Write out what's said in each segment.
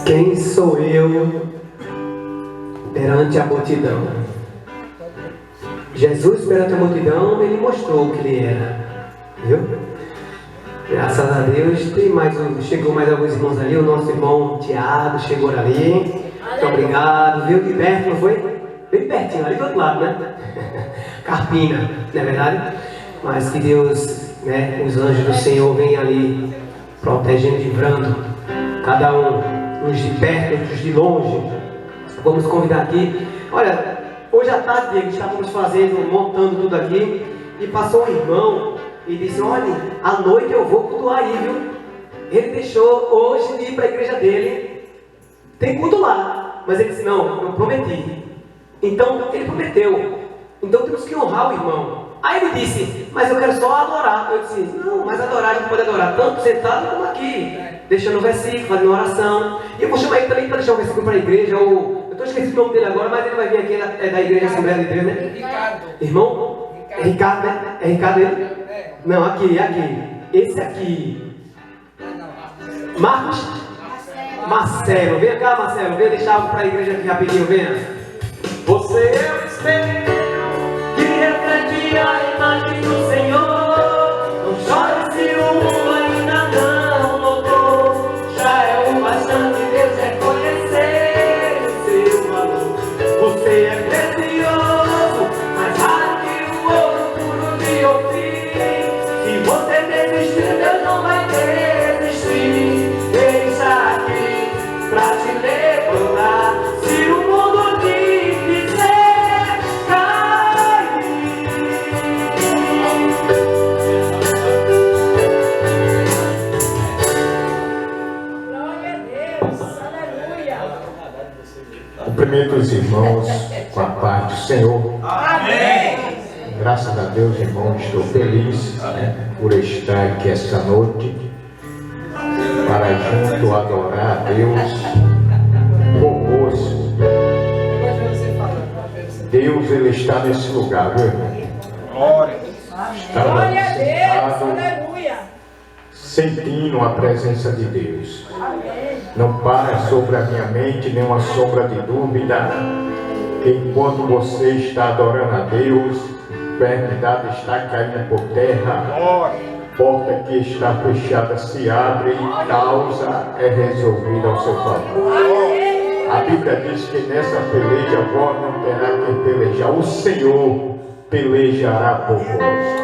Quem sou eu perante a multidão? Jesus perante a multidão, ele mostrou o que ele era, viu? Graças a Deus, chegou mais alguns irmãos ali. O nosso irmão Tiago chegou ali. Muito obrigado, viu? De perto, não foi? Bem pertinho, ali do outro lado, né? Carpina, não é verdade? Mas que Deus, né, os anjos do Senhor venham ali protegendo, livrando cada um, uns de perto, outros de longe. Vamos convidar aqui. Olha, hoje à tarde, Diego, estávamos montando tudo aqui, e passou um irmão e disse: olha, à noite eu vou cultuar aí, viu? Ele deixou hoje de ir para a igreja dele. Tem culto lá, mas ele disse: não, eu prometi. Então, ele prometeu. Então temos que honrar o irmão. Aí ele disse: mas eu quero só adorar. Eu disse: não, mas adorar a gente pode adorar tanto sentado como aqui, deixando o versículo, fazendo oração. E eu vou chamar ele também para deixar o versículo para a igreja. Eu estou esquecendo o nome dele agora, mas ele vai vir aqui, é da igreja Assembleia de Deus, né? Ricardo. Irmão? Ricardo, né? É Ricardo ele? Não, aqui. Esse aqui. Marcos? Marcelo. Vem cá, Marcelo. Venha deixar algo para a igreja aqui rapidinho, venha. Você é o espelho que reflete a imagem do Senhor. Não chore se o mundo ainda não notou. Já é o bastante Deus reconhecer o seu valor. Você é precioso, mais raro que o ouro puro de Ofir. Se você desistir, Deus não vai desistir. Ele está aqui pra te levantar. Se o mundo te fizer cair. Glória a Deus, aleluia. Cumprimento os irmãos com a paz do Senhor. Amém. Graças a Deus, irmão, estou feliz, por estar aqui esta noite para junto adorar a Deus convosco. Deus, Ele está nesse lugar, viu, irmão? Glória. Estava Glória a Deus, sentado, aleluia. sentindo a presença de Deus. Amém. Não para sobre a minha mente nenhuma sombra de dúvida que enquanto você está adorando a Deus, enfermidade está caindo por terra, porta que está fechada se abre e causa é resolvida ao seu favor. A Bíblia diz que nessa peleja vós não terá quem pelejar, o Senhor pelejará por vós.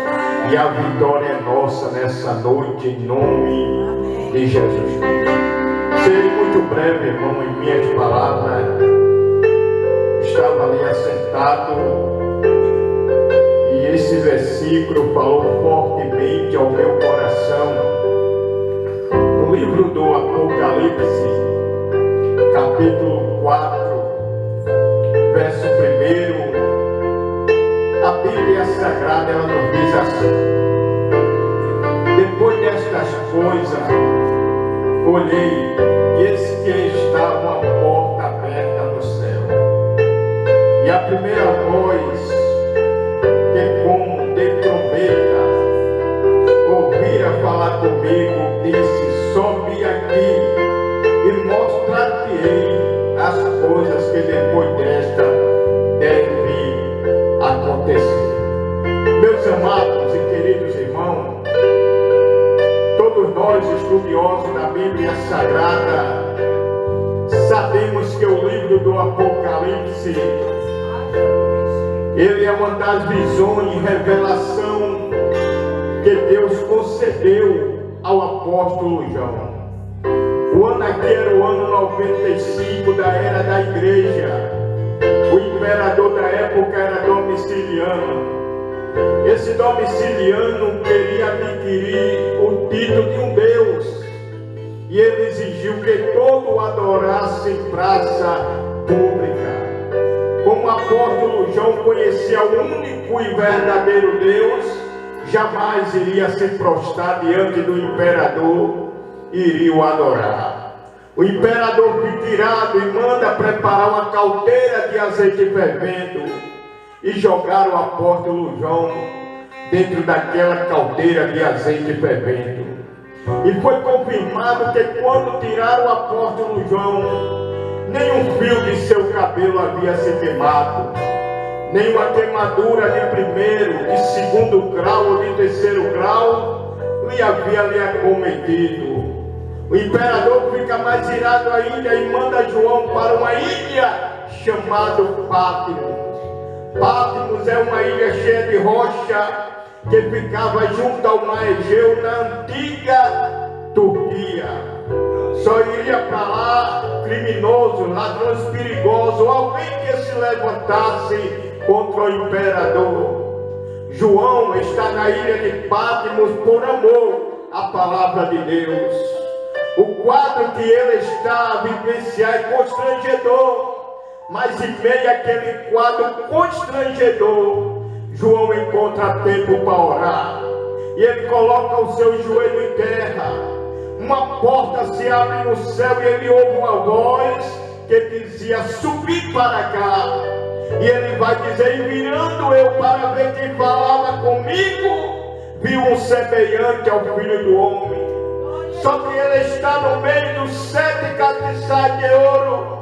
E a vitória é nossa nessa noite, em nome de Jesus Cristo. Serei muito breve, irmão, em minhas palavras. Estava ali assentado e esse versículo falou fortemente ao meu coração. No livro do Apocalipse, capítulo 4, verso 1, a Bíblia Sagrada ela nos diz assim: depois destas coisas, olhei e eis que estava uma porta aberta no céu. E a primeira voz, que como de trombeta, ouvira falar comigo, disse: sobe aqui e mostrar-te-ei as coisas que depois desta devem acontecer. Meus amados e queridos irmãos, todos nós estudiosos da Bíblia Sagrada sabemos que o livro do Apocalipse ele é uma das visões e revelação que Deus concedeu ao apóstolo João. O ano aqui era o ano 95 da era da igreja. O imperador da época era Domiciliano. Esse Domiciliano queria adquirir o título de um Deus. E ele exigiu que todos o adorassem em praça pública. Como o apóstolo João conhecia o único e verdadeiro Deus, jamais iria se prostrar diante do imperador e iria o adorar. O imperador foi tirado e manda preparar uma caldeira de azeite fervendo e jogar o apóstolo João dentro daquela caldeira de azeite fervendo. E foi confirmado que quando tiraram o apóstolo João, nenhum fio de seu cabelo havia se queimado, nenhuma queimadura de primeiro, de segundo grau ou de terceiro grau lhe havia acometido. O imperador fica mais irado ainda e manda João para uma ilha chamada Patmos. Patmos é uma ilha cheia de rocha que ficava junto ao mar Egeu, na antiga Turquia. Só iria para lá criminoso, ladrões perigosos, alguém que se levantasse contra o imperador. João está na ilha de Patmos por amor à palavra de Deus. O quadro que ele está a vivenciar é constrangedor, mas em meio àquele quadro constrangedor, João encontra tempo para orar. E ele coloca o seu joelho em terra. Uma porta se abre no céu e ele ouve uma voz que dizia: subir para cá. E ele vai dizer: e virando eu para ver quem falava comigo, vi um semelhante ao Filho do Homem. Só que ele está no meio dos 7 castiçais de ouro.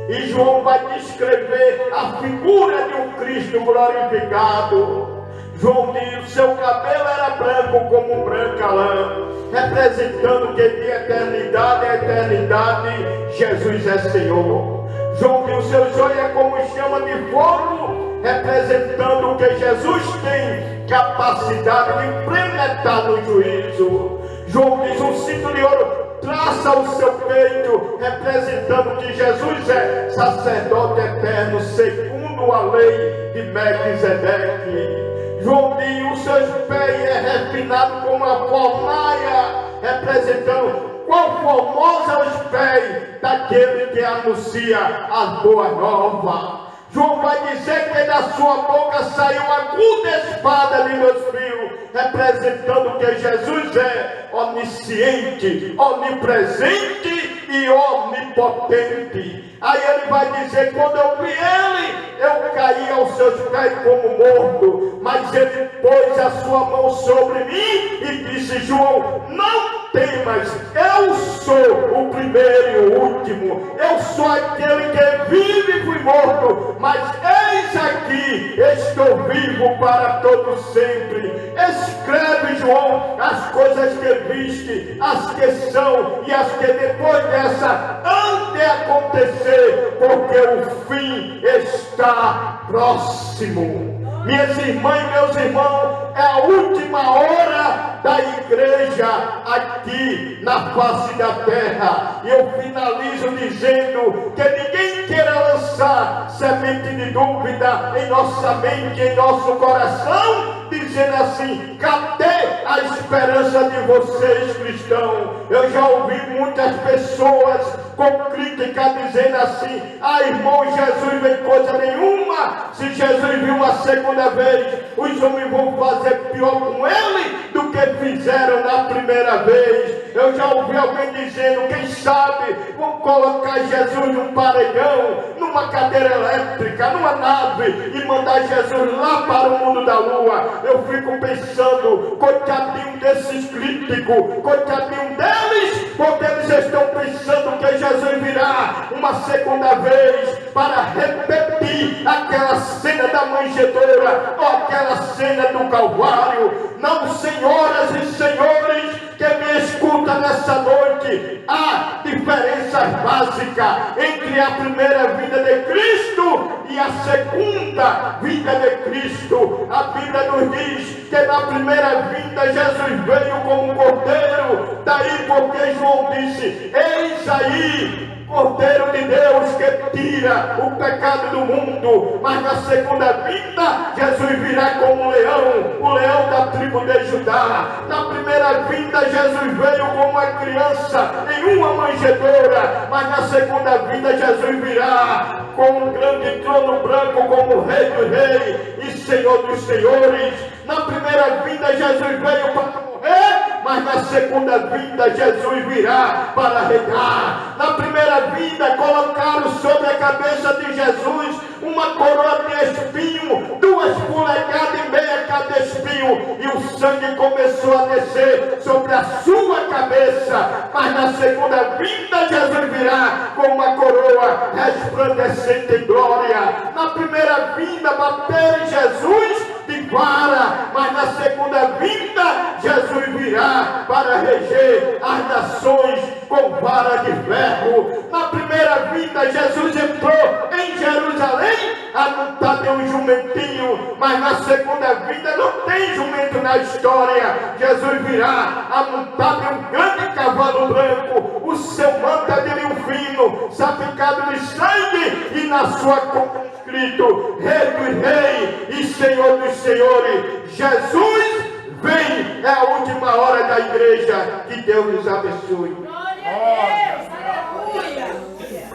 E João vai descrever a figura de um Cristo glorificado. João diz: o seu cabelo era branco como branca lã, representando que de eternidade a eternidade Jesus é Senhor. João diz: o seu joelho é como chama de fogo, representando que Jesus tem capacidade de penetrar no juízo. João diz: um cinto de ouro traça o seu peito, representando que Jesus é sacerdote eterno, segundo a lei de Melquisedeque. João diz: os seus pés é refinado como a fornalha, representando quão formosa os pés daquele que anuncia as boas novas. João vai dizer que da sua boca saiu uma aguda espada de 2 fios, representando que Jesus é onisciente, onipresente e onipotente. Aí ele vai dizer: quando eu vi ele, eu caí aos seus pés como morto, mas ele pôs a sua mão sobre mim e disse: João, não temas, eu sou o primeiro e o último, eu sou aquele que vive e fui morto, mas eis aqui, estou vivo para todo sempre. Escreve, João, as coisas que viste, as que são e as que depois dessa hão de acontecer, porque o fim está próximo. Minhas irmãs e meus irmãos, é a última hora da igreja aqui na face da terra. E eu finalizo dizendo que ninguém queira lançar semente de dúvida em nossa mente, em nosso coração, dizendo assim: cadê a esperança de vocês, cristãos? Eu já ouvi muitas pessoas com crítica dizendo assim: ah, irmão, Jesus vem coisa nenhuma. Se Jesus viu uma segunda vez, os homens vão fazer pior com ele do que fizeram na primeira vez. Eu já ouvi alguém dizendo: quem sabe vão colocar Jesus num paredão, numa cadeira elétrica, numa nave e mandar Jesus lá para o mundo da lua. Eu fico pensando: coitadinho desses críticos, coitadinho deles, porque eles estão pensando que Jesus virá uma segunda vez para repetir aquela cena da manjedoura ou aquela cena do Calvário. Não, senhoras e senhores que me escuta nessa noite, há diferenças básicas entre a primeira vinda de Cristo e a segunda vinda de Cristo. A Bíblia nos diz que na primeira vinda Jesus veio como um cordeiro, daí porque João disse: eis aí Cordeiro de Deus que tira o pecado do mundo. Mas na segunda vinda, Jesus virá como um leão, o leão da tribo de Judá. Na primeira vinda, Jesus veio como uma criança em uma manjedoura. Mas na segunda vinda, Jesus virá com um grande trono branco como Rei dos Reis e Senhor dos Senhores. Na primeira vinda, Jesus veio para morrer, mas na segunda vinda Jesus virá para reinar. Na primeira vinda colocaram sobre a cabeça de Jesus uma coroa de espinho, 2,5 polegadas cada espinho, e o sangue começou a descer sobre a sua cabeça. Mas na segunda vinda Jesus virá com uma coroa resplandecente em glória. Na primeira vinda bateram em Jesus de vara, mas na segunda vinda Jesus virá para reger as nações com vara de ferro. Na primeira vinda Jesus entrou em Jerusalém amontado em um jumentinho, mas na segunda vinda não tem jumento na história. Jesus virá amontado em um grande cavalo branco, o seu manto é de linho fino, salpicado de sangue, e na sua conta escrito: Rei dos Reis e Senhor dos Senhores. Jesus vem, é a última hora da igreja. Que Deus nos abençoe.